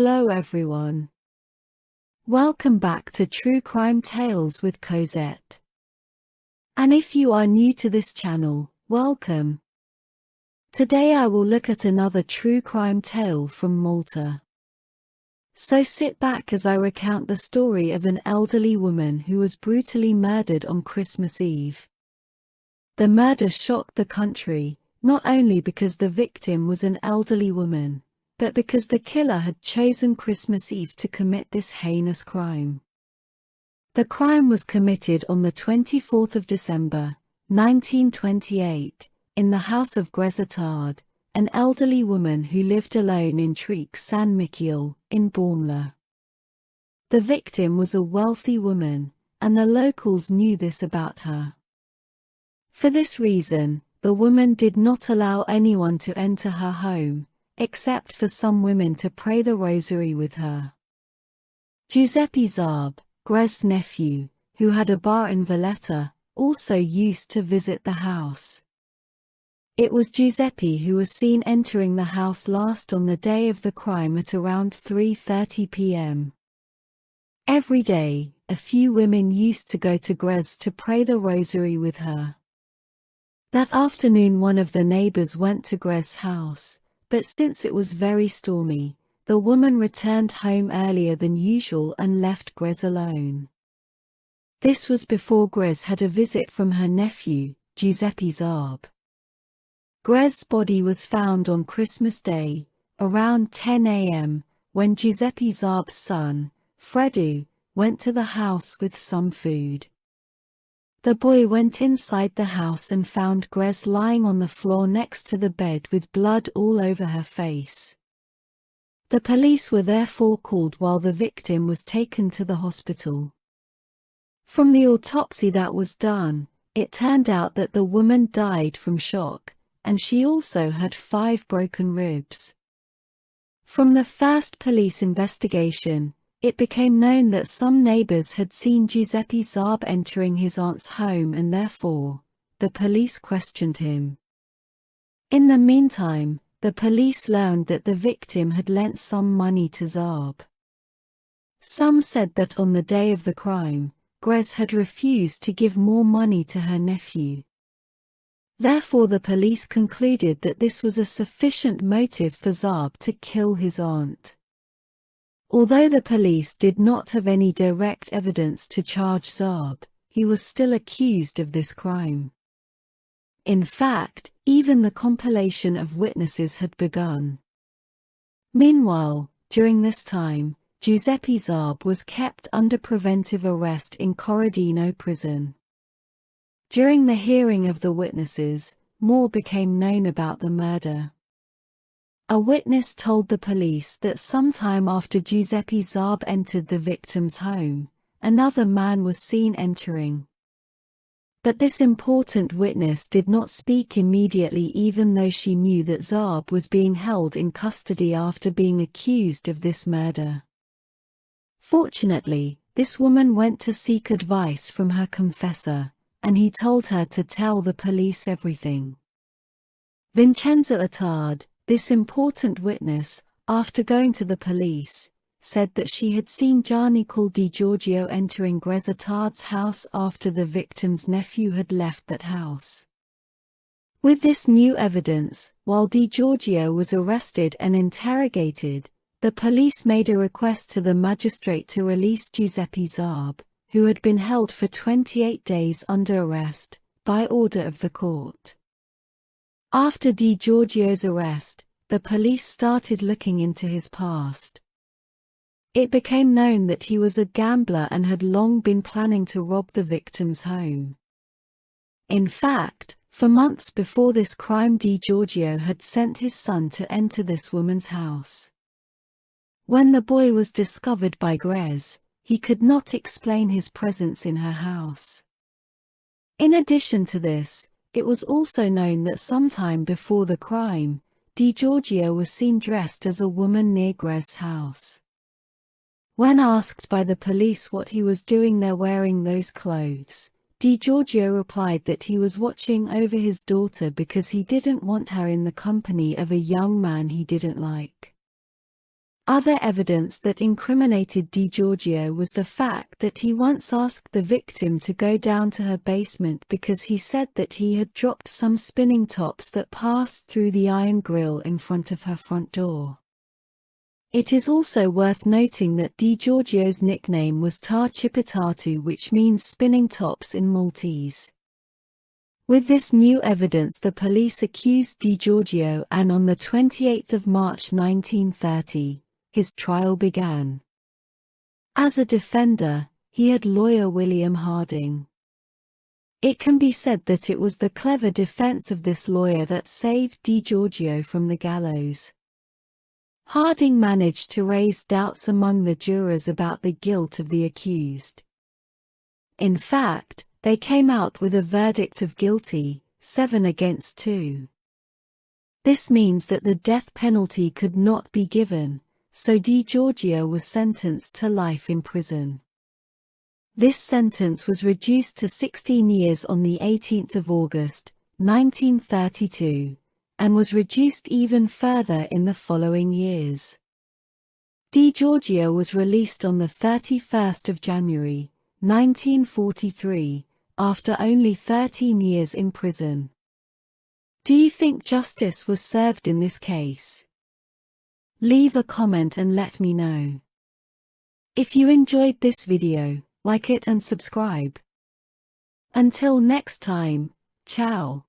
Hello everyone. Welcome back to True Crime Tales with Cosette. And if you are new to this channel, welcome. Today I will look at another true crime tale from Malta. So sit back as I recount the story of an elderly woman who was brutally murdered on Christmas Eve. The murder shocked the country, not only because the victim was an elderly woman, but because the killer had chosen Christmas Eve to commit this heinous crime. The crime was committed on the 24th of December, 1928, in the house of Grezz Attard, an elderly woman who lived alone in Triq San Mikiel, in Malta. The victim was a wealthy woman, and the locals knew this about her. For this reason, the woman did not allow anyone to enter her home, except for some women to pray the rosary with her. Giuseppe Zarb, Grezz's nephew, who had a bar in Valletta, also used to visit the house. It was Giuseppe who was seen entering the house last on the day of the crime at around 3:30 p.m. Every day, a few women used to go to Grezz to pray the rosary with her. That afternoon one of the neighbors went to Grezz's house, but since it was very stormy, the woman returned home earlier than usual and left Grezz alone. This was before Grezz had a visit from her nephew, Giuseppe Zarb. Grezz's body was found on Christmas Day, around 10 a.m., when Giuseppe Zarb's son, Fredu, went to the house with some food. The boy went inside the house and found Grezz lying on the floor next to the bed with blood all over her face. The police were therefore called while the victim was taken to the hospital. From the autopsy that was done, it turned out that the woman died from shock, and she also had 5 broken ribs. From the first police investigation, it became known that some neighbors had seen Giuseppe Zarb entering his aunt's home and therefore, the police questioned him. In the meantime, the police learned that the victim had lent some money to Zarb. Some said that on the day of the crime, Grezz had refused to give more money to her nephew. Therefore the police concluded that this was a sufficient motive for Zarb to kill his aunt. Although the police did not have any direct evidence to charge Zarb, he was still accused of this crime. In fact, even the compilation of witnesses had begun. Meanwhile, during this time, Giuseppe Zarb was kept under preventive arrest in Corradino prison. During the hearing of the witnesses, more became known about the murder. A witness told the police that sometime after Giuseppe Zarb entered the victim's home, another man was seen entering. But this important witness did not speak immediately even though she knew that Zarb was being held in custody after being accused of this murder. Fortunately, this woman went to seek advice from her confessor, and he told her to tell the police everything. Vincenzo Attard, this important witness, after going to the police, said that she had seen Gianni Di Giorgio entering Grezz Attard's house after the victim's nephew had left that house. With this new evidence, while Di Giorgio was arrested and interrogated, the police made a request to the magistrate to release Giuseppe Zarb, who had been held for 28 days under arrest, by order of the court. After Di Giorgio's arrest, the police started looking into his past. It became known that he was a gambler and had long been planning to rob the victim's home. In fact, for months before this crime Di Giorgio had sent his son to enter this woman's house. When the boy was discovered by Grezz, he could not explain his presence in her house. In addition to this, it was also known that sometime before the crime, Di Giorgio was seen dressed as a woman near Grezz's house. When asked by the police what he was doing there wearing those clothes, Di Giorgio replied that he was watching over his daughter because he didn't want her in the company of a young man he didn't like. Other evidence that incriminated DiGiorgio was the fact that he once asked the victim to go down to her basement because he said that he had dropped some spinning tops that passed through the iron grill in front of her front door. It is also worth noting that DiGiorgio's nickname was Tarchipitatu, which means spinning tops in Maltese. With this new evidence, the police accused DiGiorgio, and on the 28th of March 1930, his trial began. As a defender, he had lawyer William Harding. It can be said that it was the clever defense of this lawyer that saved DiGiorgio from the gallows. Harding managed to raise doubts among the jurors about the guilt of the accused. In fact, they came out with a verdict of guilty, 7 against 2. This means that the death penalty could not be given, so DiGiorgio was sentenced to life in prison. This sentence was reduced to 16 years on the 18th of August, 1932, and was reduced even further in the following years. DiGiorgio was released on the 31st of January, 1943, after only 13 years in prison. Do you think justice was served in this case? Leave a comment and let me know. If you enjoyed this video, like it and subscribe. Until next time, ciao.